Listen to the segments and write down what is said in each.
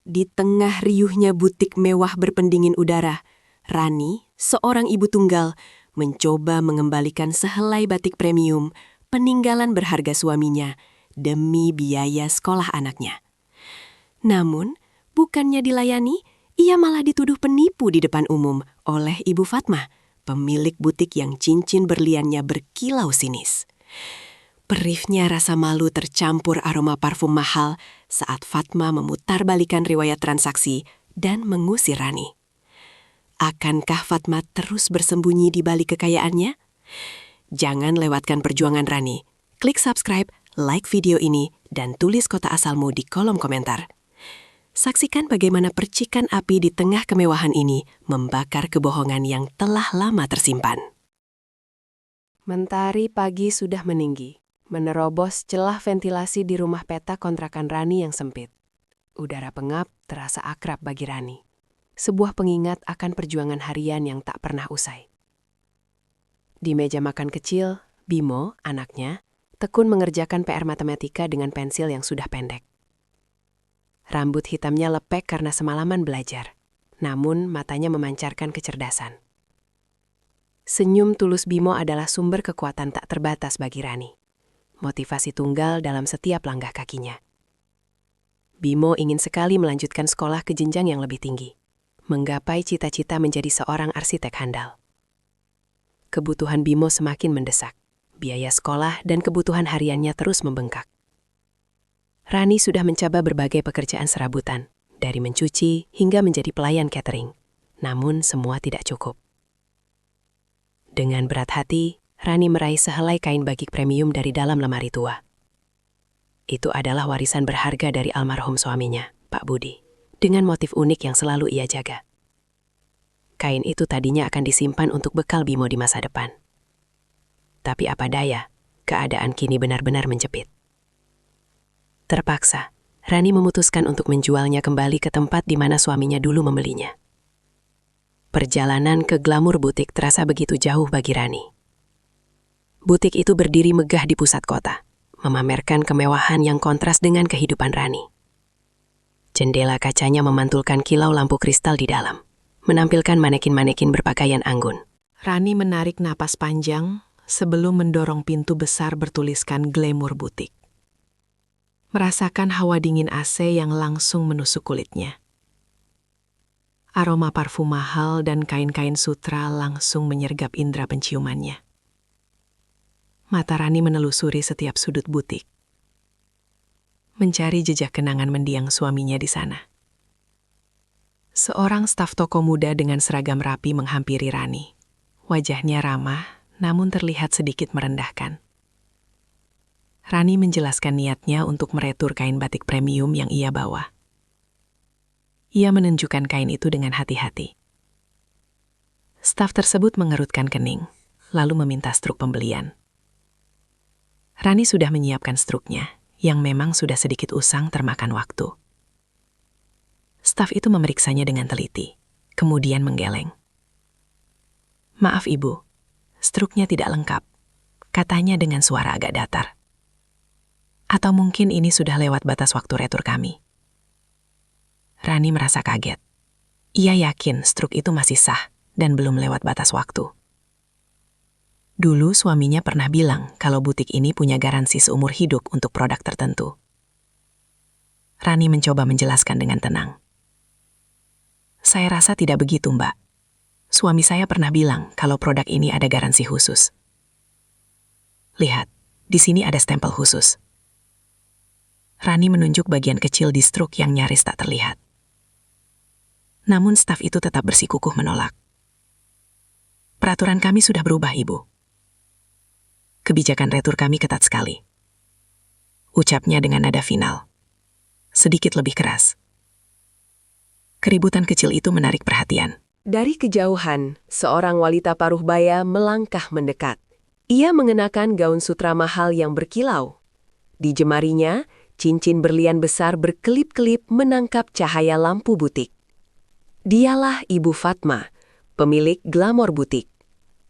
Di tengah riuhnya butik mewah berpendingin udara, Rani, seorang ibu tunggal, mencoba mengembalikan sehelai batik premium peninggalan berharga suaminya demi biaya sekolah anaknya. Namun, bukannya dilayani, ia malah dituduh penipu di depan umum oleh Ibu Fatma, pemilik butik yang cincin berliannya berkilau sinis. Perihnya rasa malu tercampur aroma parfum mahal saat Fatma memutarbalikan riwayat transaksi dan mengusir Rani. Akankah Fatma terus bersembunyi di balik kekayaannya? Jangan lewatkan perjuangan Rani. Klik subscribe, like video ini, dan tulis kota asalmu di kolom komentar. Saksikan bagaimana percikan api di tengah kemewahan ini membakar kebohongan yang telah lama tersimpan. Mentari pagi sudah meninggi, menerobos celah ventilasi di rumah petak kontrakan Rani yang sempit. Udara pengap terasa akrab bagi Rani. Sebuah pengingat akan perjuangan harian yang tak pernah usai. Di meja makan kecil, Bimo, anaknya, tekun mengerjakan PR matematika dengan pensil yang sudah pendek. Rambut hitamnya lepek karena semalaman belajar, namun matanya memancarkan kecerdasan. Senyum tulus Bimo adalah sumber kekuatan tak terbatas bagi Rani. Motivasi tunggal dalam setiap langkah kakinya. Bimo ingin sekali melanjutkan sekolah ke jenjang yang lebih tinggi, menggapai cita-cita menjadi seorang arsitek handal. Kebutuhan Bimo semakin mendesak, biaya sekolah dan kebutuhan hariannya terus membengkak. Rani sudah mencoba berbagai pekerjaan serabutan, dari mencuci hingga menjadi pelayan catering, namun semua tidak cukup. Dengan berat hati, Rani meraih sehelai kain batik premium dari dalam lemari tua. Itu adalah warisan berharga dari almarhum suaminya, Pak Budi, dengan motif unik yang selalu ia jaga. Kain itu tadinya akan disimpan untuk bekal Bimo di masa depan. Tapi apa daya, keadaan kini benar-benar menjepit. Terpaksa, Rani memutuskan untuk menjualnya kembali ke tempat di mana suaminya dulu membelinya. Perjalanan ke glamor butik terasa begitu jauh bagi Rani. Butik itu berdiri megah di pusat kota, memamerkan kemewahan yang kontras dengan kehidupan Rani. Jendela kacanya memantulkan kilau lampu kristal di dalam, menampilkan manekin-manekin berpakaian anggun. Rani menarik napas panjang sebelum mendorong pintu besar bertuliskan Glamour Butik. Merasakan hawa dingin AC yang langsung menusuk kulitnya. Aroma parfum mahal dan kain-kain sutra langsung menyergap indera penciumannya. Mata Rani menelusuri setiap sudut butik, mencari jejak kenangan mendiang suaminya di sana. Seorang staf toko muda dengan seragam rapi menghampiri Rani. Wajahnya ramah, namun terlihat sedikit merendahkan. Rani menjelaskan niatnya untuk meretur kain batik premium yang ia bawa. Ia menunjukkan kain itu dengan hati-hati. Staf tersebut mengerutkan kening, lalu meminta struk pembelian. Rani sudah menyiapkan struknya, yang memang sudah sedikit usang termakan waktu. Staf itu memeriksanya dengan teliti, kemudian menggeleng. "Maaf Ibu, struknya tidak lengkap," katanya dengan suara agak datar. "Atau mungkin ini sudah lewat batas waktu retur kami." Rani merasa kaget. Ia yakin struk itu masih sah dan belum lewat batas waktu. Dulu suaminya pernah bilang kalau butik ini punya garansi seumur hidup untuk produk tertentu. Rani mencoba menjelaskan dengan tenang. "Saya rasa tidak begitu, Mbak. Suami saya pernah bilang kalau produk ini ada garansi khusus. Lihat, di sini ada stempel khusus." Rani menunjuk bagian kecil di struk yang nyaris tak terlihat. Namun staf itu tetap bersikukuh menolak. "Peraturan kami sudah berubah, Ibu. Kebijakan retur kami ketat sekali," ucapnya dengan nada final, sedikit lebih keras. Keributan kecil itu menarik perhatian. Dari kejauhan, seorang wanita paruh baya melangkah mendekat. Ia mengenakan gaun sutra mahal yang berkilau. Di jemarinya, cincin berlian besar berkelip-kelip menangkap cahaya lampu butik. Dialah Ibu Fatma, pemilik Glamour Butik.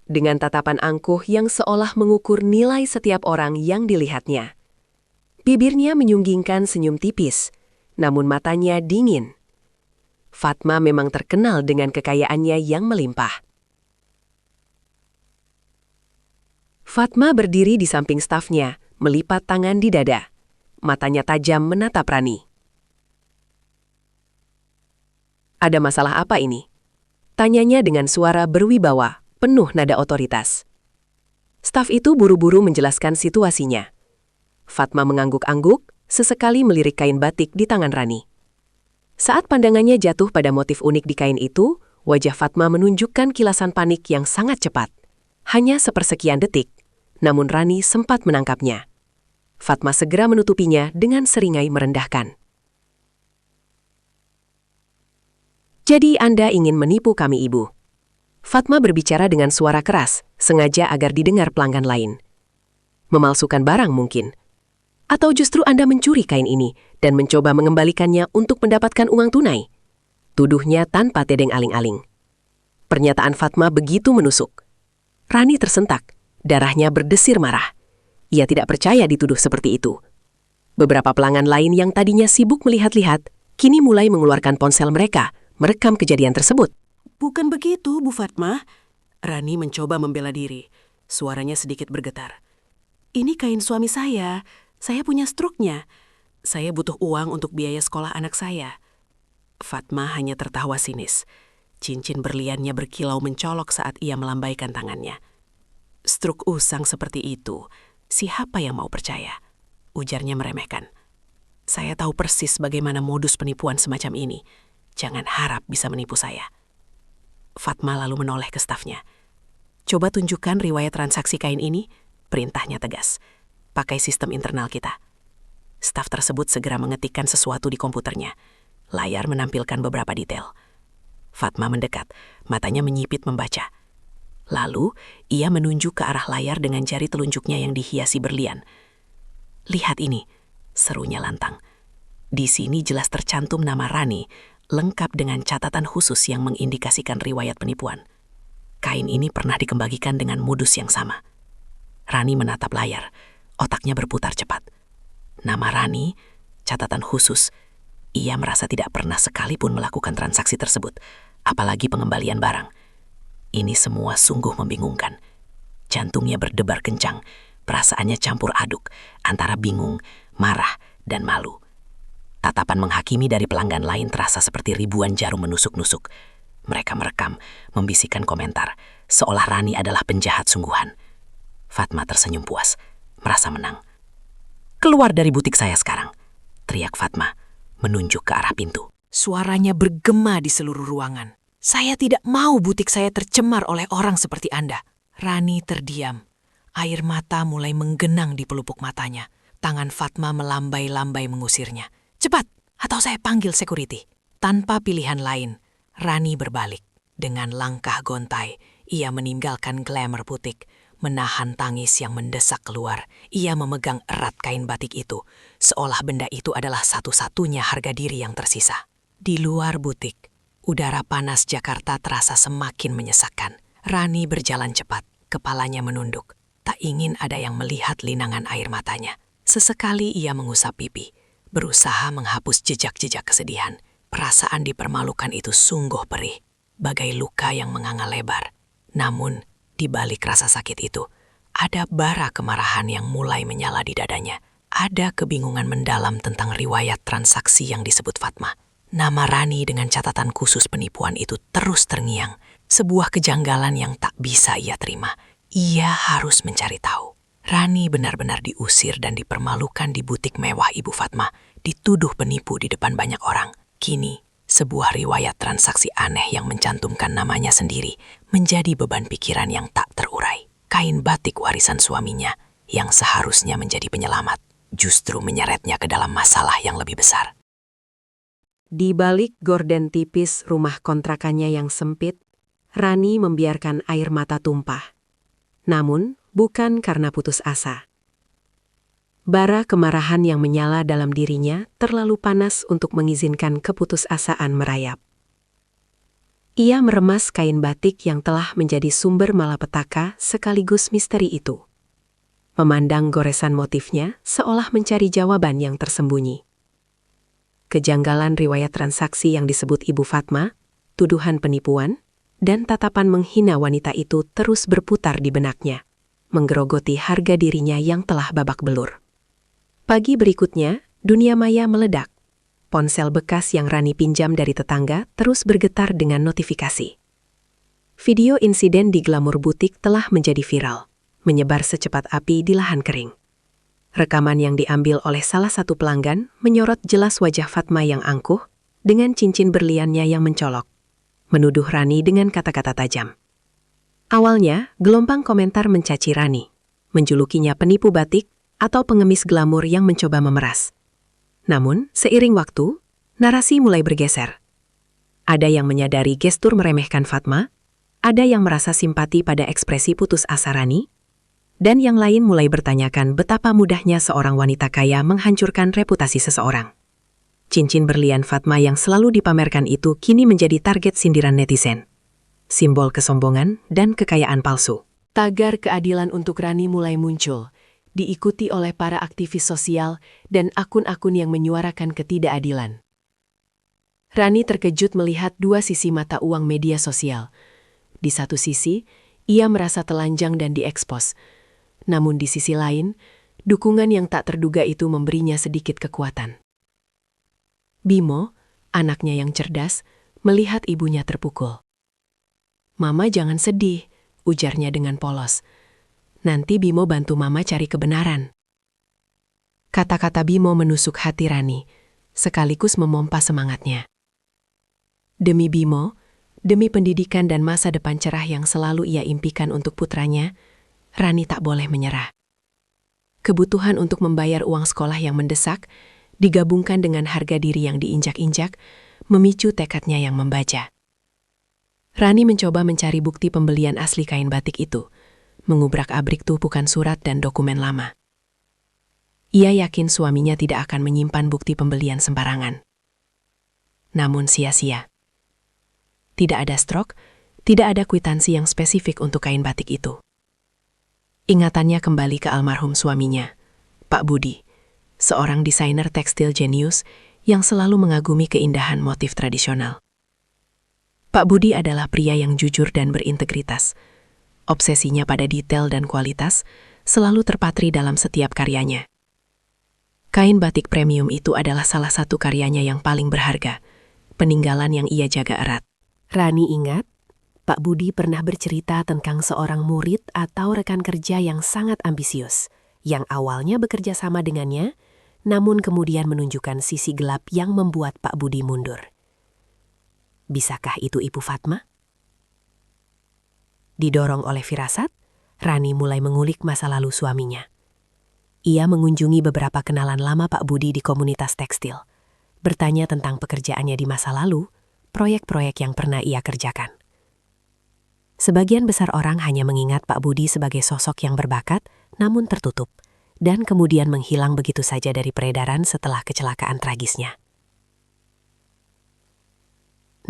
Dengan tatapan angkuh yang seolah mengukur nilai setiap orang yang dilihatnya. Bibirnya menyunggingkan senyum tipis, namun matanya dingin, Fatma memang terkenal dengan kekayaannya yang melimpah. Fatma berdiri di samping stafnya, melipat tangan di dada. Matanya tajam menatap Rani. "Ada masalah apa ini?" tanyanya dengan suara berwibawa, penuh nada otoritas. Staf itu buru-buru menjelaskan situasinya. Fatma mengangguk-angguk, sesekali melirik kain batik di tangan Rani. Saat pandangannya jatuh pada motif unik di kain itu, wajah Fatma menunjukkan kilasan panik yang sangat cepat. Hanya sepersekian detik, namun Rani sempat menangkapnya. Fatma segera menutupinya dengan seringai merendahkan. "Jadi Anda ingin menipu kami, Ibu?" Fatma berbicara dengan suara keras, sengaja agar didengar pelanggan lain. "Memalsukan barang mungkin? Atau justru Anda mencuri kain ini dan mencoba mengembalikannya untuk mendapatkan uang tunai?" Tuduhnya tanpa tedeng aling-aling. Pernyataan Fatma begitu menusuk. Rani tersentak, darahnya berdesir marah. Ia tidak percaya dituduh seperti itu. Beberapa pelanggan lain yang tadinya sibuk melihat-lihat, kini mulai mengeluarkan ponsel mereka, merekam kejadian tersebut. "Bukan begitu, Bu Fatma." Rani mencoba membela diri. Suaranya sedikit bergetar. "Ini kain suami saya punya struknya. Saya butuh uang untuk biaya sekolah anak saya." Fatma hanya tertawa sinis. Cincin berliannya berkilau mencolok saat ia melambaikan tangannya. "Struk usang seperti itu, siapa yang mau percaya?" ujarnya meremehkan. "Saya tahu persis bagaimana modus penipuan semacam ini. Jangan harap bisa menipu saya." Fatma lalu menoleh ke stafnya. "Coba tunjukkan riwayat transaksi kain ini," perintahnya tegas. "Pakai sistem internal kita." Staf tersebut segera mengetikkan sesuatu di komputernya. Layar menampilkan beberapa detail. Fatma mendekat, matanya menyipit membaca. Lalu, ia menunjuk ke arah layar dengan jari telunjuknya yang dihiasi berlian. "Lihat ini," serunya lantang. "Di sini jelas tercantum nama Rani, lengkap dengan catatan khusus yang mengindikasikan riwayat penipuan. Kain ini pernah dikembalikan dengan modus yang sama." Rani menatap layar, otaknya berputar cepat. Nama Rani, catatan khusus. Ia merasa tidak pernah sekalipun melakukan transaksi tersebut, apalagi pengembalian barang. Ini semua sungguh membingungkan. Jantungnya berdebar kencang, perasaannya campur aduk antara bingung, marah, dan malu. Tatapan menghakimi dari pelanggan lain terasa seperti ribuan jarum menusuk-nusuk. Mereka merekam, membisikkan komentar, seolah Rani adalah penjahat sungguhan. Fatma tersenyum puas, merasa menang. "Keluar dari butik saya sekarang," teriak Fatma, menunjuk ke arah pintu. Suaranya bergema di seluruh ruangan. "Saya tidak mau butik saya tercemar oleh orang seperti Anda." Rani terdiam. Air mata mulai menggenang di pelupuk matanya. Tangan Fatma melambai-lambai mengusirnya. "Cepat, atau saya panggil security." Tanpa pilihan lain, Rani berbalik. Dengan langkah gontai, ia meninggalkan glamour butik, menahan tangis yang mendesak keluar. Ia memegang erat kain batik itu, seolah benda itu adalah satu-satunya harga diri yang tersisa. Di luar butik, udara panas Jakarta terasa semakin menyesakkan. Rani berjalan cepat, kepalanya menunduk. Tak ingin ada yang melihat linangan air matanya. Sesekali ia mengusap pipi, berusaha menghapus jejak-jejak kesedihan. Perasaan dipermalukan itu sungguh perih, bagai luka yang menganga lebar. Namun, di balik rasa sakit itu, ada bara kemarahan yang mulai menyala di dadanya. Ada kebingungan mendalam tentang riwayat transaksi yang disebut Fatma. Nama Rani dengan catatan khusus penipuan itu terus terngiang, sebuah kejanggalan yang tak bisa ia terima. Ia harus mencari tahu. Rani benar-benar diusir dan dipermalukan di butik mewah Ibu Fatma, dituduh penipu di depan banyak orang. Kini, sebuah riwayat transaksi aneh yang mencantumkan namanya sendiri menjadi beban pikiran yang tak terurai. Kain batik warisan suaminya yang seharusnya menjadi penyelamat justru menyeretnya ke dalam masalah yang lebih besar. Di balik gorden tipis rumah kontrakannya yang sempit, Rani membiarkan air mata tumpah. Namun, bukan karena putus asa. Bara kemarahan yang menyala dalam dirinya terlalu panas untuk mengizinkan keputusasaan merayap. Ia meremas kain batik yang telah menjadi sumber malapetaka sekaligus misteri itu. Memandang goresan motifnya seolah mencari jawaban yang tersembunyi. Kejanggalan riwayat transaksi yang disebut Ibu Fatma, tuduhan penipuan, dan tatapan menghina wanita itu terus berputar di benaknya, menggerogoti harga dirinya yang telah babak belur. Pagi berikutnya, dunia maya meledak. Ponsel bekas yang Rani pinjam dari tetangga terus bergetar dengan notifikasi. Video insiden di Glamour Butik telah menjadi viral, menyebar secepat api di lahan kering. Rekaman yang diambil oleh salah satu pelanggan menyorot jelas wajah Fatma yang angkuh dengan cincin berliannya yang mencolok, menuduh Rani dengan kata-kata tajam. Awalnya, gelombang komentar mencaci Rani, menjulukinya penipu batik atau pengemis glamor yang mencoba memeras. Namun, seiring waktu, narasi mulai bergeser. Ada yang menyadari gestur meremehkan Fatma, ada yang merasa simpati pada ekspresi putus asa Rani, dan yang lain mulai bertanyakan betapa mudahnya seorang wanita kaya menghancurkan reputasi seseorang. Cincin berlian Fatma yang selalu dipamerkan itu kini menjadi target sindiran netizen. Simbol kesombongan dan kekayaan palsu. Tagar keadilan untuk Rani mulai muncul, diikuti oleh para aktivis sosial dan akun-akun yang menyuarakan ketidakadilan. Rani terkejut melihat dua sisi mata uang media sosial. Di satu sisi, ia merasa telanjang dan diekspos. Namun di sisi lain, dukungan yang tak terduga itu memberinya sedikit kekuatan. Bimo, anaknya yang cerdas, melihat ibunya terpukul. "Mama jangan sedih," ujarnya dengan polos. "Nanti Bimo bantu Mama cari kebenaran." Kata-kata Bimo menusuk hati Rani, sekaligus memompa semangatnya. Demi Bimo, demi pendidikan dan masa depan cerah yang selalu ia impikan untuk putranya, Rani tak boleh menyerah. Kebutuhan untuk membayar uang sekolah yang mendesak, digabungkan dengan harga diri yang diinjak-injak, memicu tekadnya yang membaca. Rani mencoba mencari bukti pembelian asli kain batik itu, mengubrak-abrik tumpukan surat dan dokumen lama. Ia yakin suaminya tidak akan menyimpan bukti pembelian sembarangan. Namun sia-sia. Tidak ada strok, tidak ada kwitansi yang spesifik untuk kain batik itu. Ingatannya kembali ke almarhum suaminya, Pak Budi, seorang desainer tekstil jenius yang selalu mengagumi keindahan motif tradisional. Pak Budi adalah pria yang jujur dan berintegritas. Obsesinya pada detail dan kualitas selalu terpatri dalam setiap karyanya. Kain batik premium itu adalah salah satu karyanya yang paling berharga, peninggalan yang ia jaga erat. Rani ingat, Pak Budi pernah bercerita tentang seorang murid atau rekan kerja yang sangat ambisius, yang awalnya bekerja sama dengannya, namun kemudian menunjukkan sisi gelap yang membuat Pak Budi mundur. Bisakah itu Ibu Fatma? Didorong oleh firasat, Rani mulai mengulik masa lalu suaminya. Ia mengunjungi beberapa kenalan lama Pak Budi di komunitas tekstil, bertanya tentang pekerjaannya di masa lalu, proyek-proyek yang pernah ia kerjakan. Sebagian besar orang hanya mengingat Pak Budi sebagai sosok yang berbakat, namun tertutup, dan kemudian menghilang begitu saja dari peredaran setelah kecelakaan tragisnya.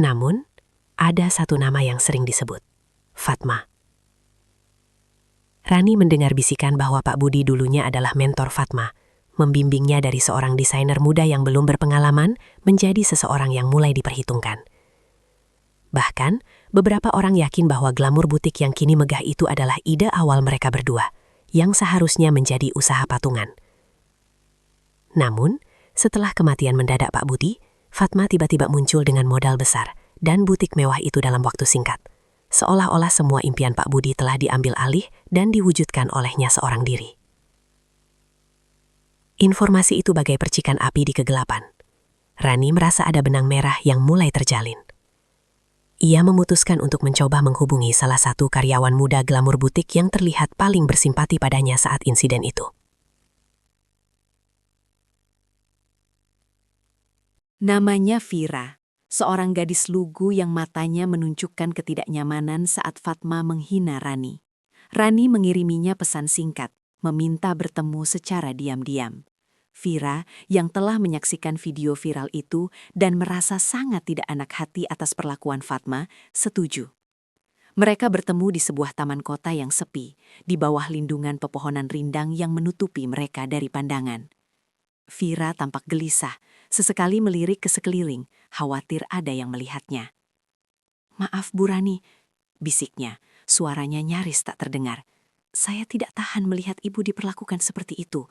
Namun, ada satu nama yang sering disebut, Fatma. Rani mendengar bisikan bahwa Pak Budi dulunya adalah mentor Fatma, membimbingnya dari seorang desainer muda yang belum berpengalaman menjadi seseorang yang mulai diperhitungkan. Bahkan, beberapa orang yakin bahwa glamour butik yang kini megah itu adalah ide awal mereka berdua, yang seharusnya menjadi usaha patungan. Namun, setelah kematian mendadak Pak Budi, Fatma tiba-tiba muncul dengan modal besar dan butik mewah itu dalam waktu singkat. Seolah-olah semua impian Pak Budi telah diambil alih dan diwujudkan olehnya seorang diri. Informasi itu bagai percikan api di kegelapan. Rani merasa ada benang merah yang mulai terjalin. Ia memutuskan untuk mencoba menghubungi salah satu karyawan muda glamour butik yang terlihat paling bersimpati padanya saat insiden itu. Namanya Vira, seorang gadis lugu yang matanya menunjukkan ketidaknyamanan saat Fatma menghina Rani. Rani mengiriminya pesan singkat, meminta bertemu secara diam-diam. Vira, yang telah menyaksikan video viral itu dan merasa sangat tidak enak hati atas perlakuan Fatma, setuju. Mereka bertemu di sebuah taman kota yang sepi, di bawah lindungan pepohonan rindang yang menutupi mereka dari pandangan. Vira tampak gelisah, Sesekali melirik ke sekeliling, khawatir ada yang melihatnya. "Maaf Bu Rani," bisiknya, suaranya nyaris tak terdengar. "Saya tidak tahan melihat Ibu diperlakukan seperti itu.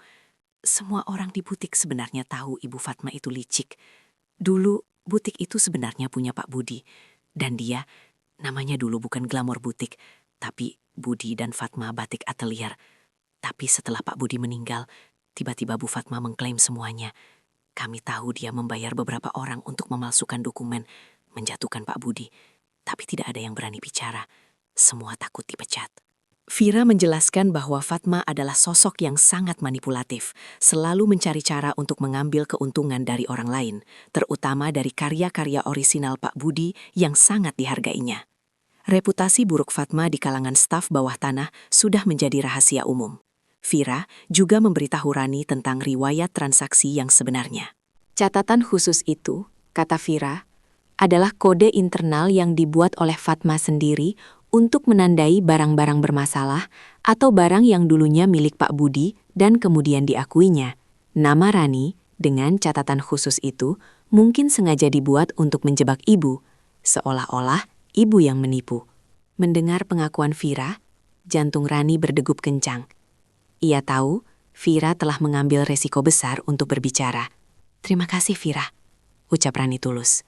Semua orang di butik sebenarnya tahu Ibu Fatma itu licik. Dulu, butik itu sebenarnya punya Pak Budi. Dan dia, namanya dulu bukan Glamor Butik, tapi Budi dan Fatma Batik Atelier. Tapi setelah Pak Budi meninggal, tiba-tiba Bu Fatma mengklaim semuanya. Kami tahu dia membayar beberapa orang untuk memalsukan dokumen, menjatuhkan Pak Budi. Tapi tidak ada yang berani bicara. Semua takut dipecat." Vira menjelaskan bahwa Fatma adalah sosok yang sangat manipulatif, selalu mencari cara untuk mengambil keuntungan dari orang lain, terutama dari karya-karya orisinal Pak Budi yang sangat dihargainya. Reputasi buruk Fatma di kalangan staf bawah tanah sudah menjadi rahasia umum. Vira juga memberitahu Rani tentang riwayat transaksi yang sebenarnya. Catatan khusus itu, kata Vira, adalah kode internal yang dibuat oleh Fatma sendiri untuk menandai barang-barang bermasalah atau barang yang dulunya milik Pak Budi dan kemudian diakuinya. Nama Rani, dengan catatan khusus itu, mungkin sengaja dibuat untuk menjebak ibu, seolah-olah ibu yang menipu. Mendengar pengakuan Vira, jantung Rani berdegup kencang. Ia tahu Vira telah mengambil resiko besar untuk berbicara. "Terima kasih Vira," ucap Rani tulus.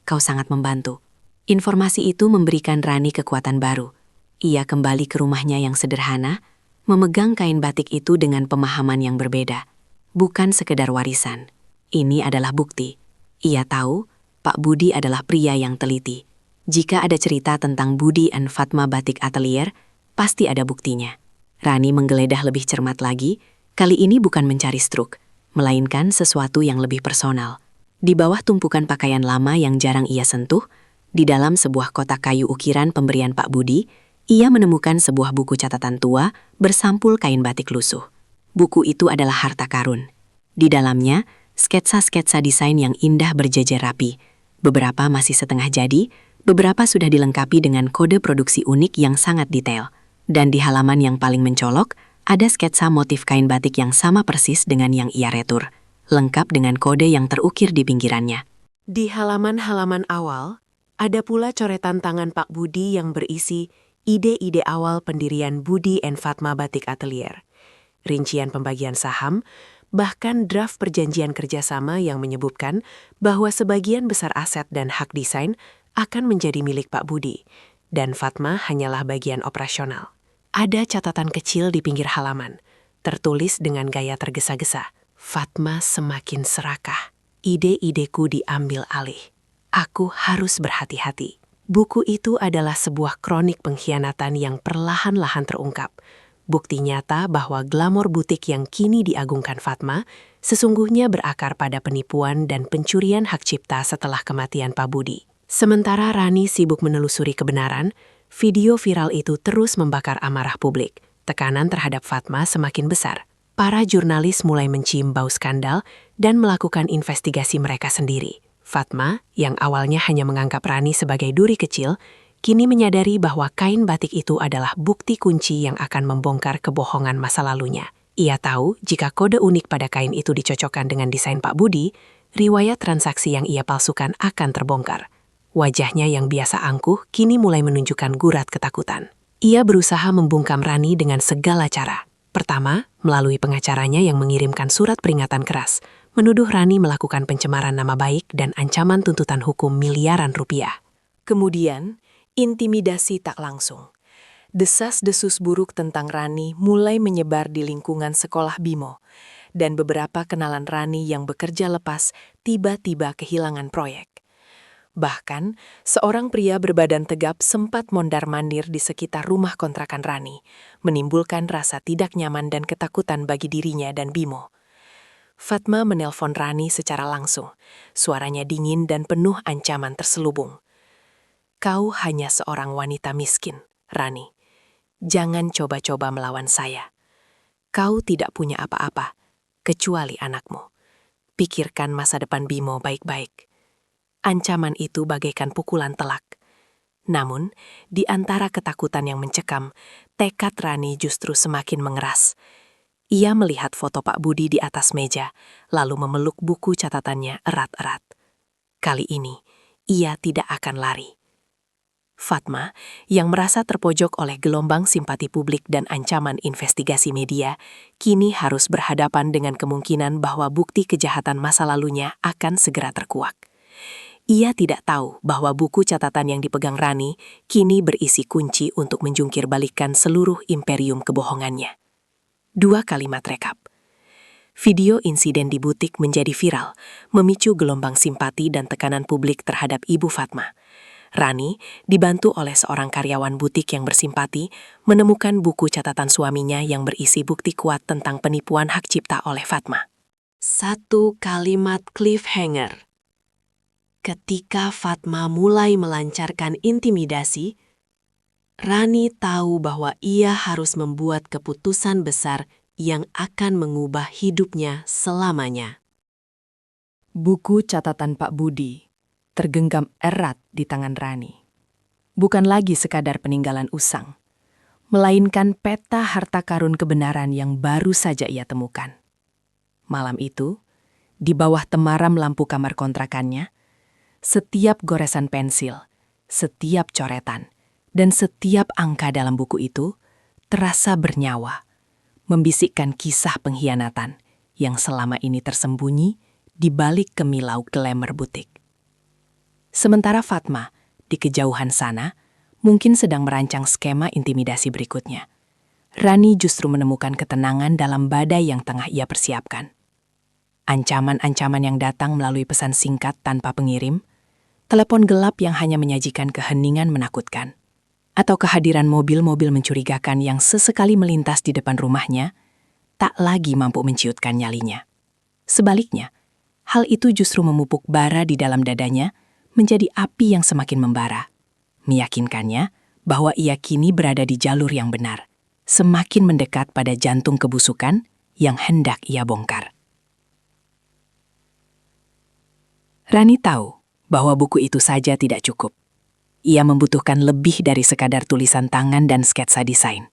"Kau sangat membantu." Informasi itu memberikan Rani kekuatan baru. Ia kembali ke rumahnya yang sederhana, memegang kain batik itu dengan pemahaman yang berbeda. Bukan sekedar warisan. Ini adalah bukti. Ia tahu Pak Budi adalah pria yang teliti. Jika ada cerita tentang Budi dan Fatma Batik Atelier, pasti ada buktinya. Rani menggeledah lebih cermat lagi, kali ini bukan mencari struk, melainkan sesuatu yang lebih personal. Di bawah tumpukan pakaian lama yang jarang ia sentuh, di dalam sebuah kotak kayu ukiran pemberian Pak Budi, ia menemukan sebuah buku catatan tua bersampul kain batik lusuh. Buku itu adalah harta karun. Di dalamnya, sketsa-sketsa desain yang indah berjejer rapi. Beberapa masih setengah jadi, beberapa sudah dilengkapi dengan kode produksi unik yang sangat detail. Dan di halaman yang paling mencolok, ada sketsa motif kain batik yang sama persis dengan yang ia retur, lengkap dengan kode yang terukir di pinggirannya. Di halaman-halaman awal, ada pula coretan tangan Pak Budi yang berisi ide-ide awal pendirian Budi and Fatma Batik Atelier, rincian pembagian saham, bahkan draft perjanjian kerjasama yang menyebutkan bahwa sebagian besar aset dan hak desain akan menjadi milik Pak Budi, dan Fatma hanyalah bagian operasional. Ada catatan kecil di pinggir halaman, tertulis dengan gaya tergesa-gesa. "Fatma semakin serakah. Ide-ideku diambil alih. Aku harus berhati-hati." Buku itu adalah sebuah kronik pengkhianatan yang perlahan-lahan terungkap. Bukti nyata bahwa glamor butik yang kini diagungkan Fatma sesungguhnya berakar pada penipuan dan pencurian hak cipta setelah kematian Pak Budi. Sementara Rani sibuk menelusuri kebenaran, video viral itu terus membakar amarah publik. Tekanan terhadap Fatma semakin besar. Para jurnalis mulai mencium bau skandal dan melakukan investigasi mereka sendiri. Fatma, yang awalnya hanya menganggap Rani sebagai duri kecil, kini menyadari bahwa kain batik itu adalah bukti kunci yang akan membongkar kebohongan masa lalunya. Ia tahu jika kode unik pada kain itu dicocokkan dengan desain Pak Budi, riwayat transaksi yang ia palsukan akan terbongkar. Wajahnya yang biasa angkuh kini mulai menunjukkan gurat ketakutan. Ia berusaha membungkam Rani dengan segala cara. Pertama, melalui pengacaranya yang mengirimkan surat peringatan keras, menuduh Rani melakukan pencemaran nama baik dan ancaman tuntutan hukum miliaran rupiah. Kemudian, intimidasi tak langsung. Desas-desus buruk tentang Rani mulai menyebar di lingkungan sekolah Bimo, dan beberapa kenalan Rani yang bekerja lepas tiba-tiba kehilangan proyek. Bahkan, seorang pria berbadan tegap sempat mondar-mandir di sekitar rumah kontrakan Rani, menimbulkan rasa tidak nyaman dan ketakutan bagi dirinya dan Bimo. Fatma menelpon Rani secara langsung, suaranya dingin dan penuh ancaman terselubung. "Kau hanya seorang wanita miskin, Rani. Jangan coba-coba melawan saya. Kau tidak punya apa-apa, kecuali anakmu. Pikirkan masa depan Bimo baik-baik." Ancaman itu bagaikan pukulan telak. Namun, di antara ketakutan yang mencekam, tekad Rani justru semakin mengeras. Ia melihat foto Pak Budi di atas meja, lalu memeluk buku catatannya erat-erat. Kali ini, ia tidak akan lari. Fatma, yang merasa terpojok oleh gelombang simpati publik dan ancaman investigasi media, kini harus berhadapan dengan kemungkinan bahwa bukti kejahatan masa lalunya akan segera terkuak. Ia tidak tahu bahwa buku catatan yang dipegang Rani kini berisi kunci untuk menjungkir balikan seluruh imperium kebohongannya. 2 kalimat rekap. Video insiden di butik menjadi viral, memicu gelombang simpati dan tekanan publik terhadap Ibu Fatma. Rani, dibantu oleh seorang karyawan butik yang bersimpati, menemukan buku catatan suaminya yang berisi bukti kuat tentang penipuan hak cipta oleh Fatma. 1 kalimat cliffhanger. Ketika Fatma mulai melancarkan intimidasi, Rani tahu bahwa ia harus membuat keputusan besar yang akan mengubah hidupnya selamanya. Buku catatan Pak Budi tergenggam erat di tangan Rani. Bukan lagi sekadar peninggalan usang, melainkan peta harta karun kebenaran yang baru saja ia temukan. Malam itu, di bawah temaram lampu kamar kontrakannya, setiap goresan pensil, setiap coretan, dan setiap angka dalam buku itu terasa bernyawa, membisikkan kisah pengkhianatan yang selama ini tersembunyi di balik kemilau glamour butik. Sementara Fatma, di kejauhan sana, mungkin sedang merancang skema intimidasi berikutnya. Rani justru menemukan ketenangan dalam badai yang tengah ia persiapkan. Ancaman-ancaman yang datang melalui pesan singkat tanpa pengirim, telepon gelap yang hanya menyajikan keheningan menakutkan, atau kehadiran mobil-mobil mencurigakan yang sesekali melintas di depan rumahnya, tak lagi mampu menciutkan nyalinya. Sebaliknya, hal itu justru memupuk bara di dalam dadanya menjadi api yang semakin membara, meyakinkannya bahwa ia kini berada di jalur yang benar, semakin mendekat pada jantung kebusukan yang hendak ia bongkar. Rani tahu bahwa buku itu saja tidak cukup. Ia membutuhkan lebih dari sekadar tulisan tangan dan sketsa desain.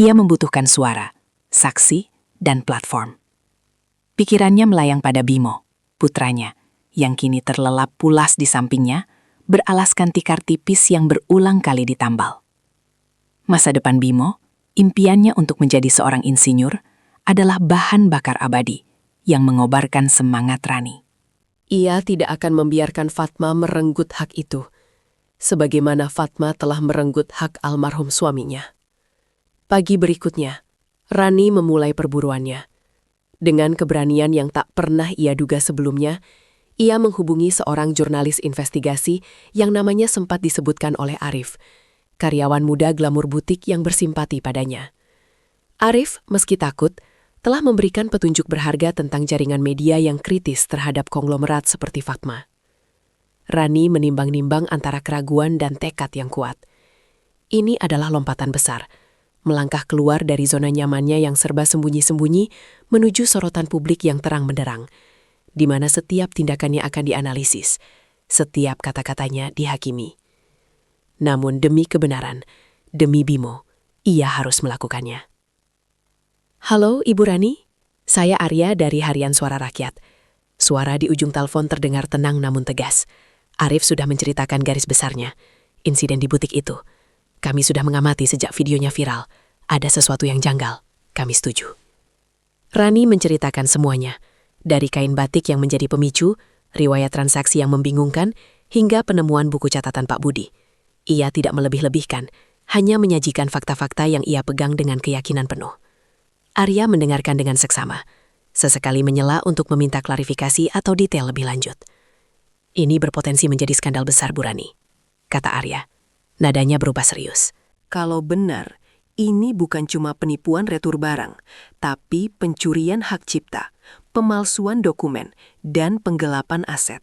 Ia membutuhkan suara, saksi, dan platform. Pikirannya melayang pada Bimo, putranya, yang kini terlelap pulas di sampingnya, beralaskan tikar tipis yang berulang kali ditambal. Masa depan Bimo, impiannya untuk menjadi seorang insinyur, adalah bahan bakar abadi yang mengobarkan semangat Rani. Ia tidak akan membiarkan Fatma merenggut hak itu, sebagaimana Fatma telah merenggut hak almarhum suaminya. Pagi berikutnya, Rani memulai perburuannya. Dengan keberanian yang tak pernah ia duga sebelumnya, ia menghubungi seorang jurnalis investigasi yang namanya sempat disebutkan oleh Arif, karyawan muda glamor butik yang bersimpati padanya. Arif, meski takut, telah memberikan petunjuk berharga tentang jaringan media yang kritis terhadap konglomerat seperti Fatma. Rani menimbang-nimbang antara keraguan dan tekad yang kuat. Ini adalah lompatan besar, melangkah keluar dari zona nyamannya yang serba sembunyi-sembunyi menuju sorotan publik yang terang benderang, di mana setiap tindakannya akan dianalisis, setiap kata-katanya dihakimi. Namun demi kebenaran, demi Bimo, ia harus melakukannya. Halo Ibu Rani, saya Arya dari Harian Suara Rakyat. Suara di ujung telepon terdengar tenang namun tegas. Arif sudah menceritakan garis besarnya. Insiden di butik itu. Kami sudah mengamati sejak videonya viral. Ada sesuatu yang janggal. Kami setuju. Rani menceritakan semuanya. Dari kain batik yang menjadi pemicu, riwayat transaksi yang membingungkan, hingga penemuan buku catatan Pak Budi. Ia tidak melebih-lebihkan, hanya menyajikan fakta-fakta yang ia pegang dengan keyakinan penuh. Arya mendengarkan dengan seksama. Sesekali menyela untuk meminta klarifikasi atau detail lebih lanjut. Ini berpotensi menjadi skandal besar, Bu Rani, kata Arya. Nadanya berubah serius. Kalau benar, ini bukan cuma penipuan retur barang, tapi pencurian hak cipta, pemalsuan dokumen, dan penggelapan aset.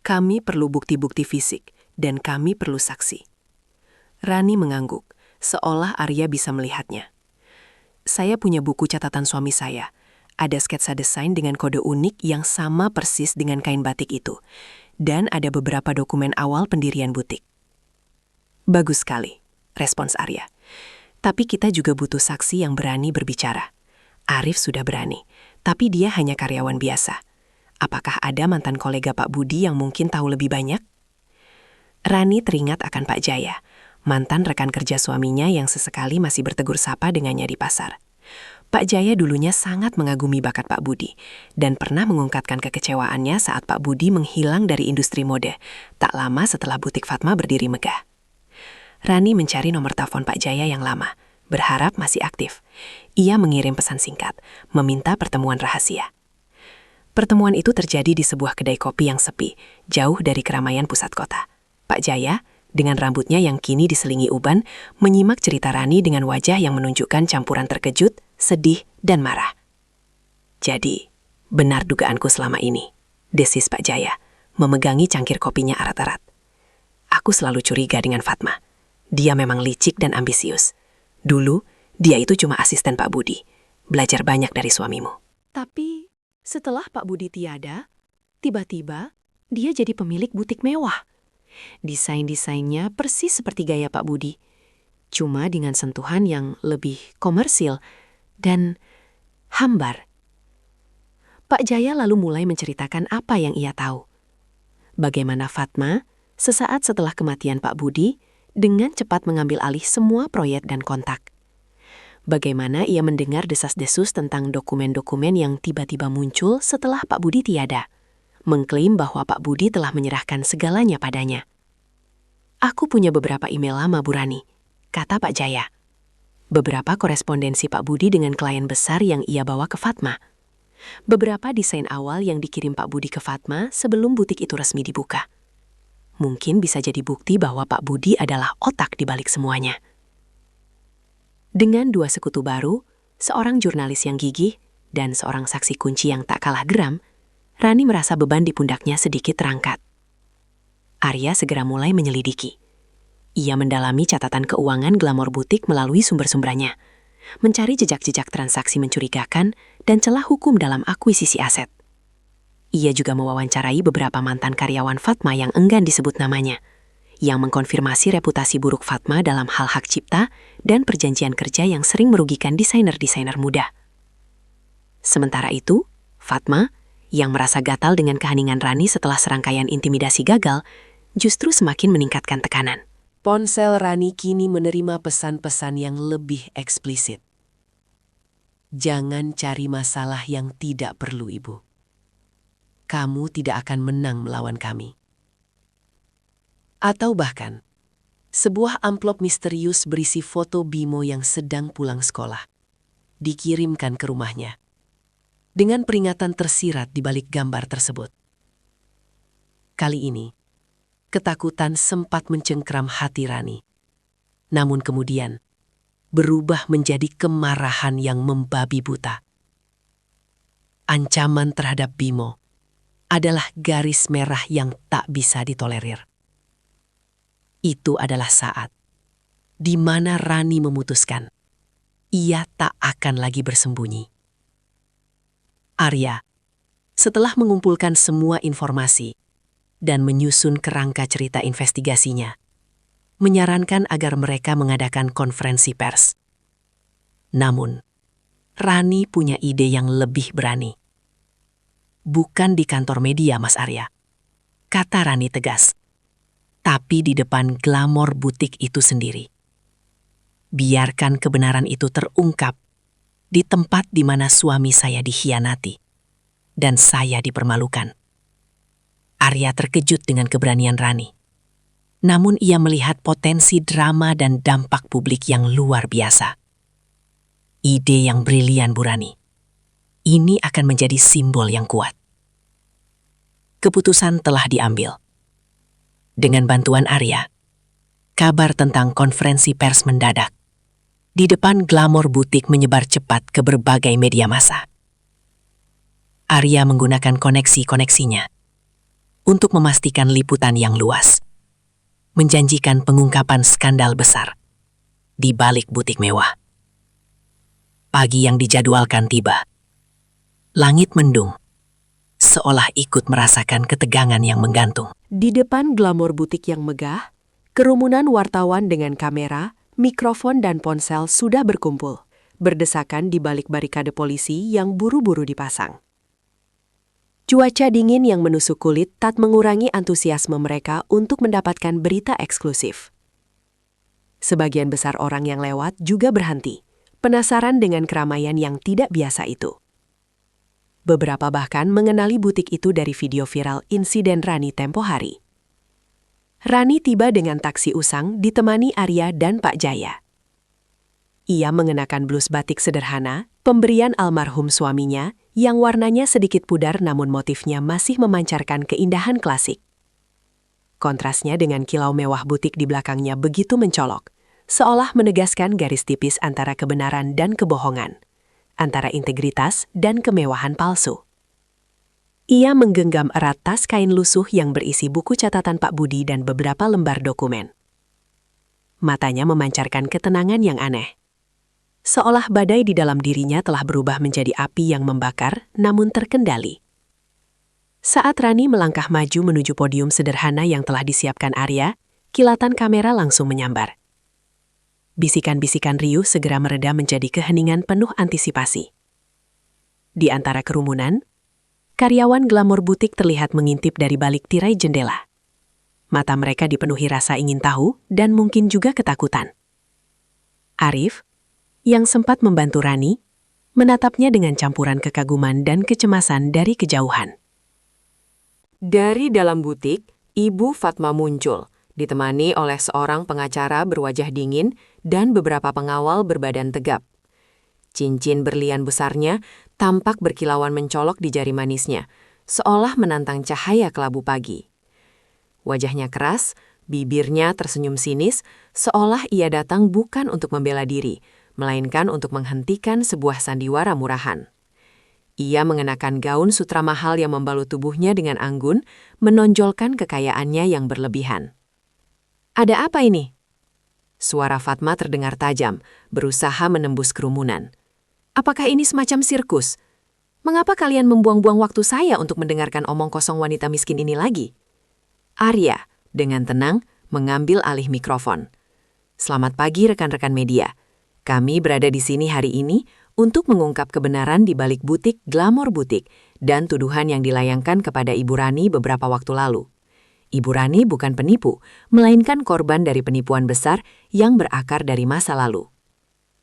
Kami perlu bukti-bukti fisik, dan kami perlu saksi. Rani mengangguk, seolah Arya bisa melihatnya. Saya punya buku catatan suami saya. Ada sketsa desain dengan kode unik yang sama persis dengan kain batik itu. Dan ada beberapa dokumen awal pendirian butik. Bagus sekali, respons Arya. Tapi kita juga butuh saksi yang berani berbicara. Arif sudah berani, tapi dia hanya karyawan biasa. Apakah ada mantan kolega Pak Budi yang mungkin tahu lebih banyak? Rani teringat akan Pak Jaya, mantan rekan kerja suaminya yang sesekali masih bertegur sapa dengannya di pasar. Pak Jaya dulunya sangat mengagumi bakat Pak Budi dan pernah mengungkapkan kekecewaannya saat Pak Budi menghilang dari industri mode, tak lama setelah butik Fatma berdiri megah. Rani mencari nomor telepon Pak Jaya yang lama, berharap masih aktif. Ia mengirim pesan singkat, meminta pertemuan rahasia. Pertemuan itu terjadi di sebuah kedai kopi yang sepi, jauh dari keramaian pusat kota. Pak Jaya, dengan rambutnya yang kini diselingi uban, menyimak cerita Rani dengan wajah yang menunjukkan campuran terkejut, sedih, dan marah. Jadi, benar dugaanku selama ini, desis Pak Jaya, memegangi cangkir kopinya erat-erat. Aku selalu curiga dengan Fatma. Dia memang licik dan ambisius. Dulu, dia itu cuma asisten Pak Budi, belajar banyak dari suamimu. Tapi setelah Pak Budi tiada, tiba-tiba dia jadi pemilik butik mewah. Desain-desainnya persis seperti gaya Pak Budi, cuma dengan sentuhan yang lebih komersil dan hambar. Pak Jaya lalu mulai menceritakan apa yang ia tahu. Bagaimana Fatma, sesaat setelah kematian Pak Budi, dengan cepat mengambil alih semua proyek dan kontak. Bagaimana ia mendengar desas-desus tentang dokumen-dokumen yang tiba-tiba muncul setelah Pak Budi tiada, mengklaim bahwa Pak Budi telah menyerahkan segalanya padanya. Aku punya beberapa email lama, Bu Rani, kata Pak Jaya. Beberapa korespondensi Pak Budi dengan klien besar yang ia bawa ke Fatma. Beberapa desain awal yang dikirim Pak Budi ke Fatma sebelum butik itu resmi dibuka. Mungkin bisa jadi bukti bahwa Pak Budi adalah otak di balik semuanya. Dengan dua sekutu baru, seorang jurnalis yang gigih, dan seorang saksi kunci yang tak kalah geram, Rani merasa beban di pundaknya sedikit terangkat. Arya segera mulai menyelidiki. Ia mendalami catatan keuangan glamor butik melalui sumber-sumbernya, mencari jejak-jejak transaksi mencurigakan dan celah hukum dalam akuisisi aset. Ia juga mewawancarai beberapa mantan karyawan Fatma yang enggan disebut namanya, yang mengkonfirmasi reputasi buruk Fatma dalam hal hak cipta dan perjanjian kerja yang sering merugikan desainer-desainer muda. Sementara itu, Fatma, yang merasa gatal dengan keheningan Rani setelah serangkaian intimidasi gagal, justru semakin meningkatkan tekanan. Ponsel Rani kini menerima pesan-pesan yang lebih eksplisit. Jangan cari masalah yang tidak perlu, Ibu. Kamu tidak akan menang melawan kami. Atau bahkan, sebuah amplop misterius berisi foto Bimo yang sedang pulang sekolah, dikirimkan ke rumahnya, dengan peringatan tersirat di balik gambar tersebut. Kali ini, ketakutan sempat mencengkram hati Rani. Namun kemudian, berubah menjadi kemarahan yang membabi buta. Ancaman terhadap Bimo adalah garis merah yang tak bisa ditolerir. Itu adalah saat di mana Rani memutuskan ia tak akan lagi bersembunyi. Arya, setelah mengumpulkan semua informasi dan menyusun kerangka cerita investigasinya, menyarankan agar mereka mengadakan konferensi pers. Namun, Rani punya ide yang lebih berani. Bukan di kantor media, Mas Arya, kata Rani tegas. Tapi di depan glamor butik itu sendiri. Biarkan kebenaran itu terungkap di tempat di mana suami saya dikhianati dan saya dipermalukan. Arya terkejut dengan keberanian Rani. Namun ia melihat potensi drama dan dampak publik yang luar biasa. Ide yang brilian, Bu Rani. Ini akan menjadi simbol yang kuat. Keputusan telah diambil. Dengan bantuan Arya, kabar tentang konferensi pers mendadak. Di depan glamor butik menyebar cepat ke berbagai media massa. Arya menggunakan koneksi-koneksinya untuk memastikan liputan yang luas, menjanjikan pengungkapan skandal besar di balik butik mewah. Pagi yang dijadwalkan tiba. Langit mendung, seolah ikut merasakan ketegangan yang menggantung. Di depan glamor butik yang megah, kerumunan wartawan dengan kamera, mikrofon dan ponsel sudah berkumpul. berdesakan di balik barikade polisi yang buru-buru dipasang. Cuaca dingin yang menusuk kulit tak mengurangi antusiasme mereka untuk mendapatkan berita eksklusif. Sebagian besar orang yang lewat juga berhenti, penasaran dengan keramaian yang tidak biasa itu. Beberapa bahkan mengenali butik itu dari video viral insiden Rani tempo hari. Rani tiba dengan taksi usang ditemani Arya dan Pak Jaya. Ia mengenakan blus batik sederhana, pemberian almarhum suaminya, yang warnanya sedikit pudar namun motifnya masih memancarkan keindahan klasik. Kontrasnya dengan kilau mewah butik di belakangnya begitu mencolok, seolah menegaskan garis tipis antara kebenaran dan kebohongan, antara integritas dan kemewahan palsu. Ia menggenggam erat tas kain lusuh yang berisi buku catatan Pak Budi dan beberapa lembar dokumen. Matanya memancarkan ketenangan yang aneh. Seolah badai di dalam dirinya telah berubah menjadi api yang membakar, namun terkendali. Saat Rani melangkah maju menuju podium sederhana yang telah disiapkan Arya, kilatan kamera langsung menyambar. Bisikan-bisikan riuh segera mereda menjadi keheningan penuh antisipasi. Di antara kerumunan, karyawan glamor butik terlihat mengintip dari balik tirai jendela. Mata mereka dipenuhi rasa ingin tahu dan mungkin juga ketakutan. Arif, yang sempat membantu Rani, menatapnya dengan campuran kekaguman dan kecemasan dari kejauhan. Dari dalam butik, Ibu Fatma muncul, ditemani oleh seorang pengacara berwajah dingin dan beberapa pengawal berbadan tegap. Cincin berlian besarnya tampak berkilauan mencolok di jari manisnya, seolah menantang cahaya kelabu pagi. Wajahnya keras, bibirnya tersenyum sinis, seolah ia datang bukan untuk membela diri, melainkan untuk menghentikan sebuah sandiwara murahan. Ia mengenakan gaun sutra mahal yang membalut tubuhnya dengan anggun, menonjolkan kekayaannya yang berlebihan. "Ada apa ini?" Suara Fatma terdengar tajam, berusaha menembus kerumunan. "Apakah ini semacam sirkus? Mengapa kalian membuang-buang waktu saya untuk mendengarkan omong kosong wanita miskin ini lagi?" Arya, dengan tenang, mengambil alih mikrofon. "Selamat pagi rekan-rekan media. Kami berada di sini hari ini untuk mengungkap kebenaran di balik butik Glamor Butik dan tuduhan yang dilayangkan kepada Ibu Rani beberapa waktu lalu. Ibu Rani bukan penipu, melainkan korban dari penipuan besar yang berakar dari masa lalu."